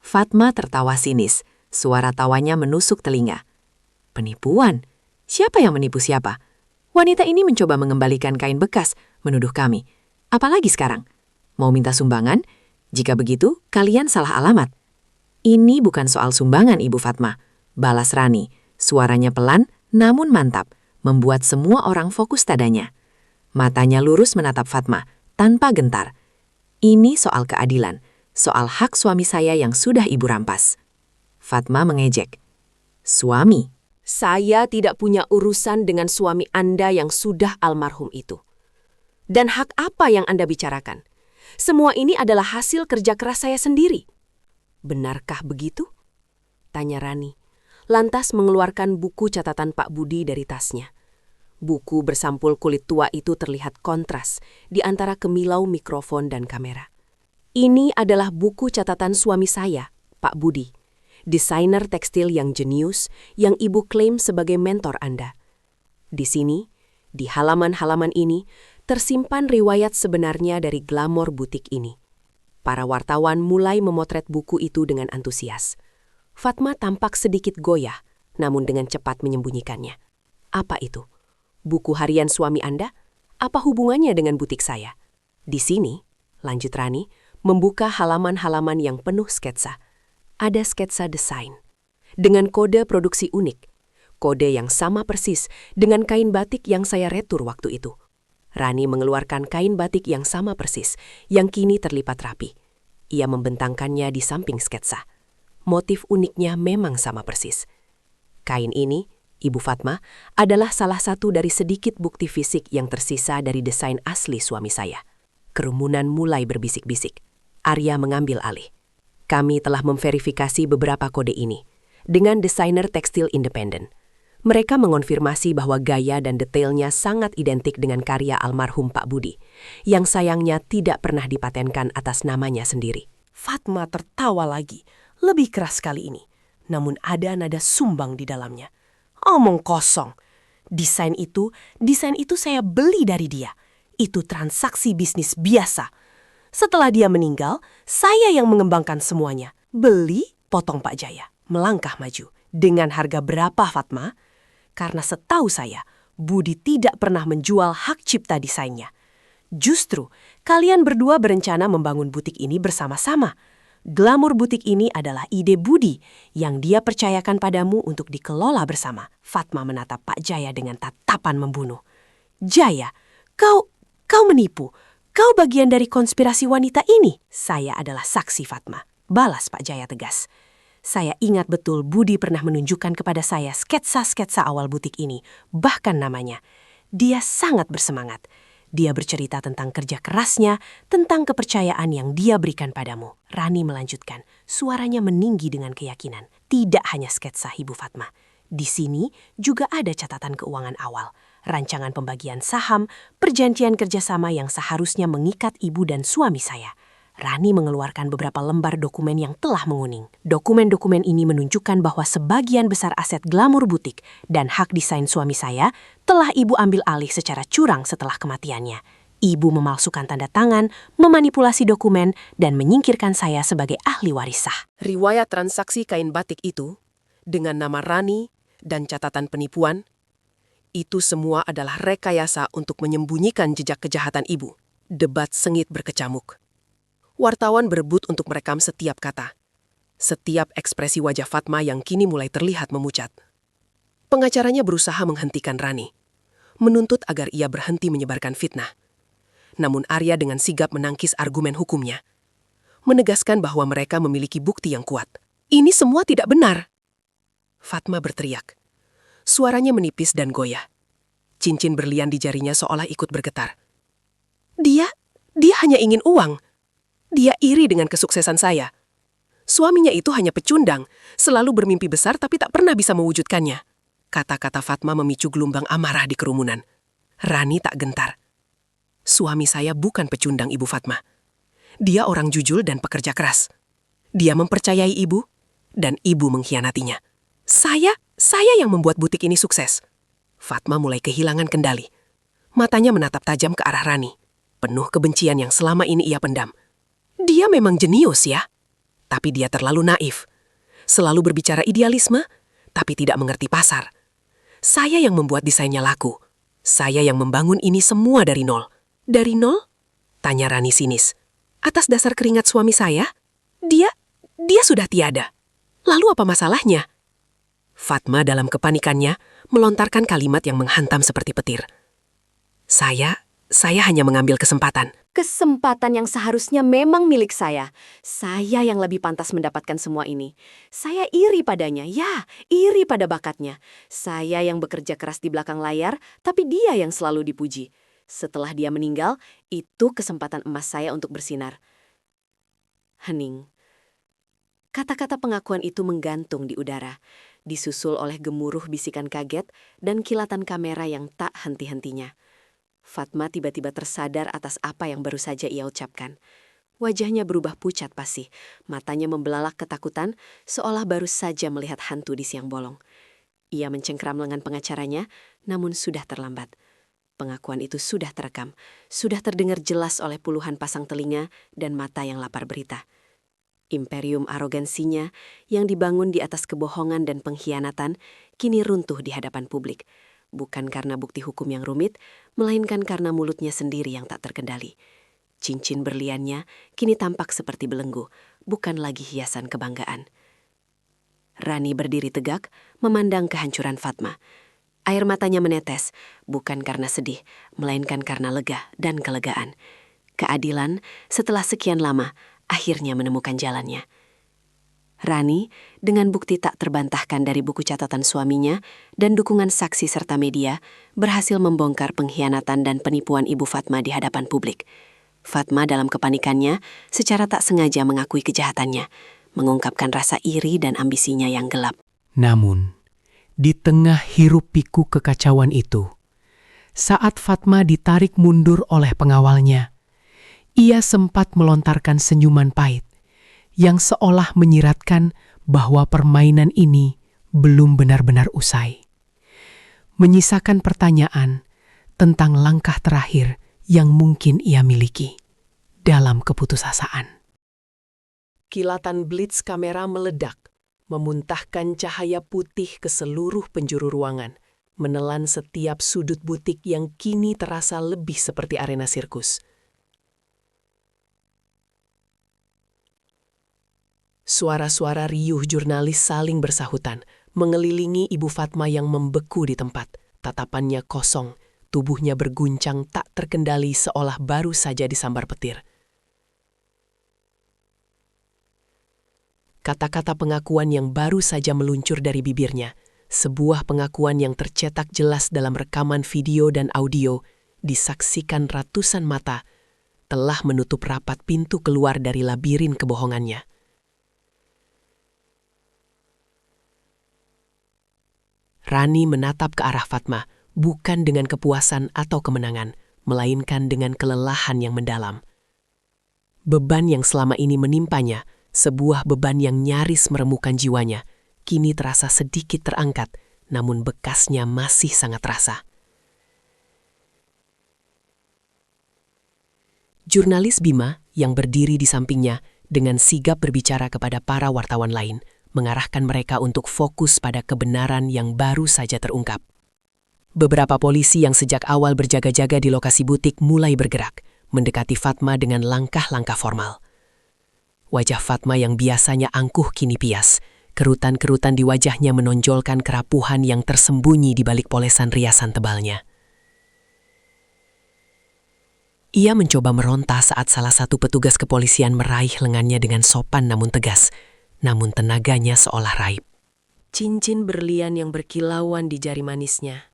Fatma tertawa sinis, suara tawanya menusuk telinga. "Penipuan? Siapa yang menipu siapa? Wanita ini mencoba mengembalikan kain bekas, menuduh kami. Apalagi sekarang? Mau minta sumbangan? Jika begitu, kalian salah alamat." "Ini bukan soal sumbangan, Ibu Fatma," balas Rani. Suaranya pelan, namun mantap, membuat semua orang fokus padanya. Matanya lurus menatap Fatma, tanpa gentar. "Ini soal keadilan, soal hak suami saya yang sudah Ibu rampas." Fatma mengejek. "Suami? Saya tidak punya urusan dengan suami Anda yang sudah almarhum itu. Dan hak apa yang Anda bicarakan? Semua ini adalah hasil kerja keras saya sendiri." "Benarkah begitu?" tanya Rani, lantas mengeluarkan buku catatan Pak Budi dari tasnya. Buku bersampul kulit tua itu terlihat kontras di antara kemilau mikrofon dan kamera. "Ini adalah buku catatan suami saya, Pak Budi, desainer tekstil yang jenius yang Ibu klaim sebagai mentor Anda. Di sini, di halaman-halaman ini, tersimpan riwayat sebenarnya dari glamor butik ini." Para wartawan mulai memotret buku itu dengan antusias. Fatma tampak sedikit goyah, namun dengan cepat menyembunyikannya. "Apa itu? Buku harian suami Anda? Apa hubungannya dengan butik saya?" "Di sini," lanjut Rani, membuka halaman-halaman yang penuh sketsa. "Ada sketsa desain, dengan kode produksi unik. Kode yang sama persis dengan kain batik yang saya retur waktu itu." Rani mengeluarkan kain batik yang sama persis, yang kini terlipat rapi. Ia membentangkannya di samping sketsa. Motif uniknya memang sama persis. Kain ini, Ibu Fatma, adalah salah satu dari sedikit bukti fisik yang tersisa dari desain asli suami saya. Kerumunan mulai berbisik-bisik. Arya mengambil alih. "Kami telah memverifikasi beberapa kode ini dengan desainer tekstil independen. Mereka mengonfirmasi bahwa gaya dan detailnya sangat identik dengan karya almarhum Pak Budi, yang sayangnya tidak pernah dipatenkan atas namanya sendiri." Fatma tertawa lagi, Lebih keras kali ini, namun ada nada sumbang di dalamnya. Omong kosong. Desain itu saya beli dari dia. Itu transaksi bisnis biasa. Setelah dia meninggal, saya yang mengembangkan semuanya. Beli, potong Pak Jaya. Melangkah maju. Dengan harga berapa, Fatma? Karena setahu saya, Budi tidak pernah menjual hak cipta desainnya. Justru, kalian berdua berencana membangun butik ini bersama-sama. Glamour butik ini adalah ide Budi yang dia percayakan padamu untuk dikelola bersama. Fatma menatap Pak Jaya dengan tatapan membunuh. Jaya, kau menipu. Kau bagian dari konspirasi wanita ini. Saya adalah saksi, Fatma. Balas Pak Jaya tegas. Saya ingat betul Budi pernah menunjukkan kepada saya sketsa-sketsa awal butik ini. Bahkan namanya. Dia sangat bersemangat. Dia bercerita tentang kerja kerasnya, tentang kepercayaan yang dia berikan padamu. Rani melanjutkan, suaranya meninggi dengan keyakinan. Tidak hanya sketsa Ibu Fatma. Di sini juga ada catatan keuangan awal, rancangan pembagian saham, perjanjian kerjasama yang seharusnya mengikat ibu dan suami saya. Rani mengeluarkan beberapa lembar dokumen yang telah menguning. Dokumen-dokumen ini menunjukkan bahwa sebagian besar aset glamour butik dan hak desain suami saya telah ibu ambil alih secara curang setelah kematiannya. Ibu memalsukan tanda tangan, memanipulasi dokumen, dan menyingkirkan saya sebagai ahli waris sah. Riwayat transaksi kain batik itu, dengan nama Rani dan catatan penipuan, itu semua adalah rekayasa untuk menyembunyikan jejak kejahatan ibu. Debat sengit berkecamuk. Wartawan berebut untuk merekam setiap kata, setiap ekspresi wajah Fatma yang kini mulai terlihat memucat. Pengacaranya berusaha menghentikan Rani, menuntut agar ia berhenti menyebarkan fitnah. Namun Arya dengan sigap menangkis argumen hukumnya, menegaskan bahwa mereka memiliki bukti yang kuat. Ini semua tidak benar. Fatma berteriak. Suaranya menipis dan goyah. Cincin berlian di jarinya seolah ikut bergetar. Dia hanya ingin uang. Dia iri dengan kesuksesan saya. Suaminya itu hanya pecundang, selalu bermimpi besar tapi tak pernah bisa mewujudkannya. Kata-kata Fatma memicu gelombang amarah di kerumunan. Rani tak gentar. Suami saya bukan pecundang, Ibu Fatma. Dia orang jujur dan pekerja keras. Dia mempercayai ibu, dan ibu mengkhianatinya. Saya yang membuat butik ini sukses. Fatma mulai kehilangan kendali. Matanya menatap tajam ke arah Rani, penuh kebencian yang selama ini ia pendam. Dia memang jenius ya, tapi dia terlalu naif. Selalu berbicara idealisme, tapi tidak mengerti pasar. Saya yang membuat desainnya laku. Saya yang membangun ini semua dari nol. Dari nol? Tanya Rani sinis. Atas dasar keringat suami saya? Dia sudah tiada. Lalu apa masalahnya? Fatma dalam kepanikannya melontarkan kalimat yang menghantam seperti petir. Saya hanya mengambil kesempatan. Kesempatan yang seharusnya memang milik saya. Saya yang lebih pantas mendapatkan semua ini. Saya iri padanya, ya, iri pada bakatnya. Saya yang bekerja keras di belakang layar, tapi dia yang selalu dipuji. Setelah dia meninggal, itu kesempatan emas saya untuk bersinar. Hening. Kata-kata pengakuan itu menggantung di udara, disusul oleh gemuruh bisikan kaget dan kilatan kamera yang tak henti-hentinya. Fatma tiba-tiba tersadar atas apa yang baru saja ia ucapkan. Wajahnya berubah pucat pasi, matanya membelalak ketakutan, seolah baru saja melihat hantu di siang bolong. Ia mencengkram lengan pengacaranya, namun sudah terlambat. Pengakuan itu sudah terekam, sudah terdengar jelas oleh puluhan pasang telinga dan mata yang lapar berita. Imperium arogansinya yang dibangun di atas kebohongan dan pengkhianatan kini runtuh di hadapan publik. Bukan karena bukti hukum yang rumit, melainkan karena mulutnya sendiri yang tak terkendali. Cincin berliannya kini tampak seperti belenggu, bukan lagi hiasan kebanggaan. Rani berdiri tegak, memandang kehancuran Fatma. Air matanya menetes, bukan karena sedih, melainkan karena lega dan kelegaan. Keadilan, setelah sekian lama, akhirnya menemukan jalannya. Rani, dengan bukti tak terbantahkan dari buku catatan suaminya dan dukungan saksi serta media, berhasil membongkar pengkhianatan dan penipuan Ibu Fatma di hadapan publik. Fatma dalam kepanikannya secara tak sengaja mengakui kejahatannya, mengungkapkan rasa iri dan ambisinya yang gelap. Namun, di tengah hiruk-pikuk kekacauan itu, saat Fatma ditarik mundur oleh pengawalnya, ia sempat melontarkan senyuman pahit yang seolah menyiratkan bahwa permainan ini belum benar-benar usai. Menyisakan pertanyaan tentang langkah terakhir yang mungkin ia miliki dalam keputusasaan. Kilatan blitz kamera meledak, memuntahkan cahaya putih ke seluruh penjuru ruangan, menelan setiap sudut butik yang kini terasa lebih seperti arena sirkus. Suara-suara riuh jurnalis saling bersahutan, mengelilingi Ibu Fatma yang membeku di tempat. Tatapannya kosong, tubuhnya berguncang tak terkendali seolah baru saja disambar petir. Kata-kata pengakuan yang baru saja meluncur dari bibirnya, sebuah pengakuan yang tercetak jelas dalam rekaman video dan audio, disaksikan ratusan mata, telah menutup rapat pintu keluar dari labirin kebohongannya. Rani menatap ke arah Fatma, bukan dengan kepuasan atau kemenangan, melainkan dengan kelelahan yang mendalam. Beban yang selama ini menimpanya, sebuah beban yang nyaris meremukkan jiwanya, kini terasa sedikit terangkat, namun bekasnya masih sangat terasa. Jurnalis Bima yang berdiri di sampingnya dengan sigap berbicara kepada para wartawan lain, mengarahkan mereka untuk fokus pada kebenaran yang baru saja terungkap. Beberapa polisi yang sejak awal berjaga-jaga di lokasi butik mulai bergerak, mendekati Fatma dengan langkah-langkah formal. Wajah Fatma yang biasanya angkuh kini pias. Kerutan-kerutan di wajahnya menonjolkan kerapuhan yang tersembunyi di balik polesan riasan tebalnya. Ia mencoba meronta saat salah satu petugas kepolisian meraih lengannya dengan sopan namun tegas, namun tenaganya seolah raib. Cincin berlian yang berkilauan di jari manisnya,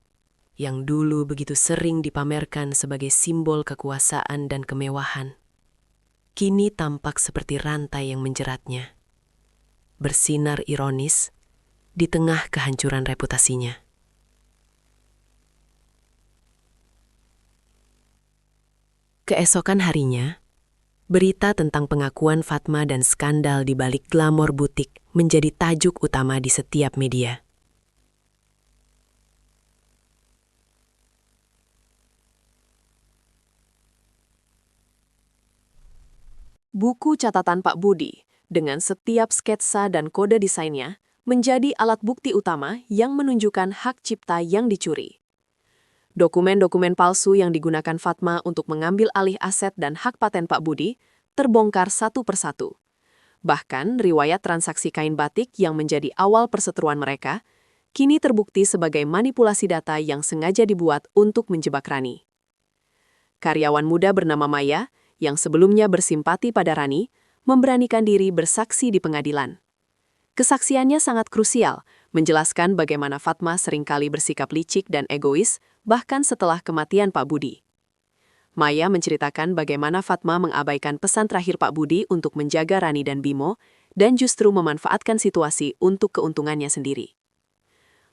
yang dulu begitu sering dipamerkan sebagai simbol kekuasaan dan kemewahan, kini tampak seperti rantai yang menjeratnya, bersinar ironis di tengah kehancuran reputasinya. Keesokan harinya, berita tentang pengakuan Fatma dan skandal di balik glamor butik menjadi tajuk utama di setiap media. Buku catatan Pak Budi, dengan setiap sketsa dan kode desainnya, menjadi alat bukti utama yang menunjukkan hak cipta yang dicuri. Dokumen-dokumen palsu yang digunakan Fatma untuk mengambil alih aset dan hak paten Pak Budi terbongkar satu persatu. Bahkan, riwayat transaksi kain batik yang menjadi awal perseteruan mereka, kini terbukti sebagai manipulasi data yang sengaja dibuat untuk menjebak Rani. Karyawan muda bernama Maya, yang sebelumnya bersimpati pada Rani, memberanikan diri bersaksi di pengadilan. Kesaksiannya sangat krusial, menjelaskan bagaimana Fatma seringkali bersikap licik dan egois, bahkan setelah kematian Pak Budi. Maya menceritakan bagaimana Fatma mengabaikan pesan terakhir Pak Budi untuk menjaga Rani dan Bimo, dan justru memanfaatkan situasi untuk keuntungannya sendiri.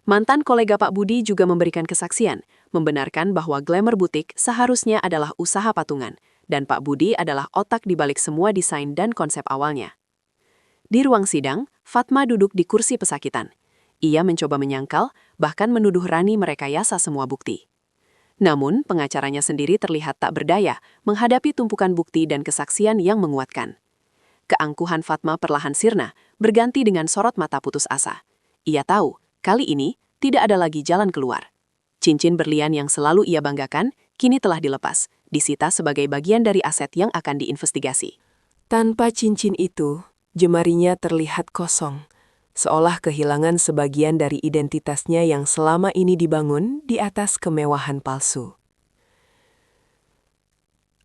Mantan kolega Pak Budi juga memberikan kesaksian, membenarkan bahwa glamour butik seharusnya adalah usaha patungan, dan Pak Budi adalah otak di balik semua desain dan konsep awalnya. Di ruang sidang, Fatma duduk di kursi pesakitan. Ia mencoba menyangkal, bahkan menuduh Rani merekayasa semua bukti. Namun, pengacaranya sendiri terlihat tak berdaya menghadapi tumpukan bukti dan kesaksian yang menguatkan. Keangkuhan Fatma perlahan sirna, berganti dengan sorot mata putus asa. Ia tahu, kali ini tidak ada lagi jalan keluar. Cincin berlian yang selalu ia banggakan, kini telah dilepas, disita sebagai bagian dari aset yang akan diinvestigasi. Tanpa cincin itu, jemarinya terlihat kosong, seolah kehilangan sebagian dari identitasnya yang selama ini dibangun di atas kemewahan palsu.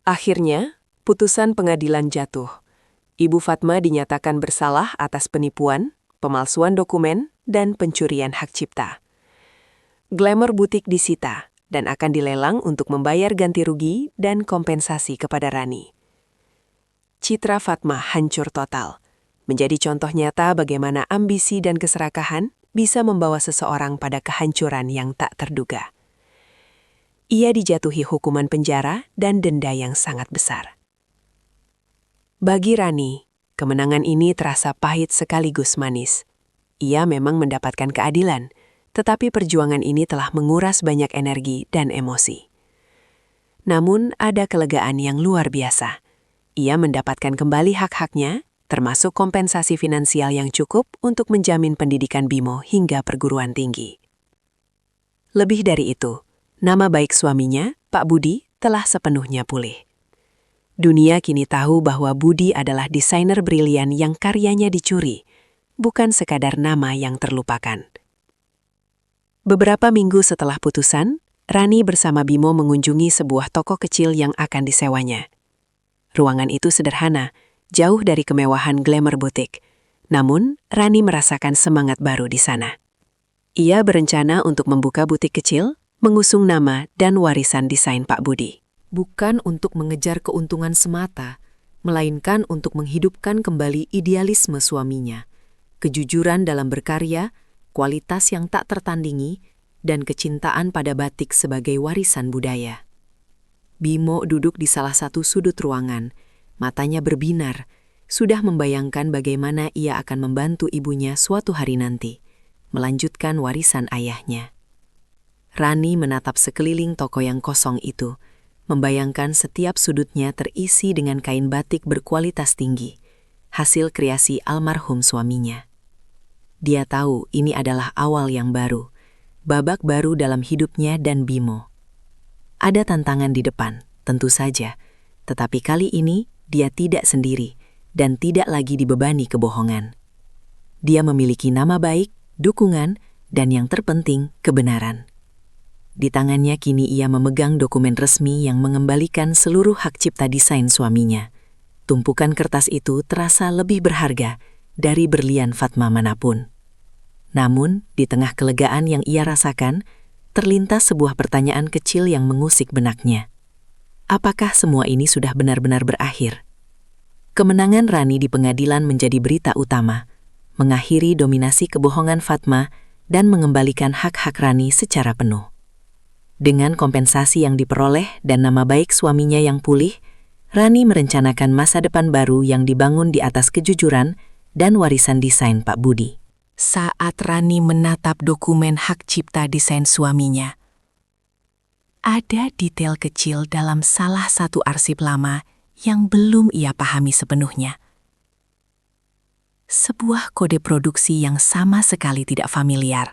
Akhirnya, putusan pengadilan jatuh. Ibu Fatma dinyatakan bersalah atas penipuan, pemalsuan dokumen, dan pencurian hak cipta. Glamour butik disita dan akan dilelang untuk membayar ganti rugi dan kompensasi kepada Rani. Citra Fatma hancur total, menjadi contoh nyata bagaimana ambisi dan keserakahan bisa membawa seseorang pada kehancuran yang tak terduga. Ia dijatuhi hukuman penjara dan denda yang sangat besar. Bagi Rani, Kemenangan ini terasa pahit sekaligus manis. Ia memang mendapatkan keadilan, tetapi perjuangan ini telah menguras banyak energi dan emosi. Namun ada kelegaan yang luar biasa. Ia mendapatkan kembali hak-haknya, termasuk kompensasi finansial yang cukup untuk menjamin pendidikan Bimo hingga perguruan tinggi. Lebih dari itu, nama baik suaminya, Pak Budi, telah sepenuhnya pulih. Dunia kini tahu bahwa Budi adalah desainer brilian yang karyanya dicuri, bukan sekadar nama yang terlupakan. Beberapa minggu setelah putusan, Rani bersama Bimo mengunjungi sebuah toko kecil yang akan disewanya. Ruangan itu sederhana, jauh dari kemewahan glamour butik. Namun, Rani merasakan semangat baru di sana. Ia berencana untuk membuka butik kecil, mengusung nama dan warisan desain Pak Budi. Bukan untuk mengejar keuntungan semata, melainkan untuk menghidupkan kembali idealisme suaminya, kejujuran dalam berkarya, kualitas yang tak tertandingi, dan kecintaan pada batik sebagai warisan budaya. Bimo duduk di salah satu sudut ruangan, matanya berbinar, sudah membayangkan bagaimana ia akan membantu ibunya suatu hari nanti, melanjutkan warisan ayahnya. Rani menatap sekeliling toko yang kosong itu, membayangkan setiap sudutnya terisi dengan kain batik berkualitas tinggi, hasil kreasi almarhum suaminya. Dia tahu ini adalah awal yang baru, babak baru dalam hidupnya dan Bimo. Ada tantangan di depan, tentu saja, tetapi kali ini dia tidak sendiri dan tidak lagi dibebani kebohongan. Dia memiliki nama baik, dukungan, dan yang terpenting, kebenaran. Di tangannya kini ia memegang dokumen resmi yang mengembalikan seluruh hak cipta desain suaminya. Tumpukan kertas itu terasa lebih berharga dari berlian Fatma manapun. Namun, di tengah kelegaan yang ia rasakan, terlintas sebuah pertanyaan kecil yang mengusik benaknya. Apakah semua ini sudah benar-benar berakhir? Kemenangan Rani di pengadilan menjadi berita utama, mengakhiri dominasi kebohongan Fatma dan mengembalikan hak-hak Rani secara penuh. Dengan kompensasi yang diperoleh dan nama baik suaminya yang pulih, Rani merencanakan masa depan baru yang dibangun di atas kejujuran dan warisan desain Pak Budi. Saat Rani menatap dokumen hak cipta desain suaminya, ada detail kecil dalam salah satu arsip lama yang belum ia pahami sepenuhnya. Sebuah kode produksi yang sama sekali tidak familiar.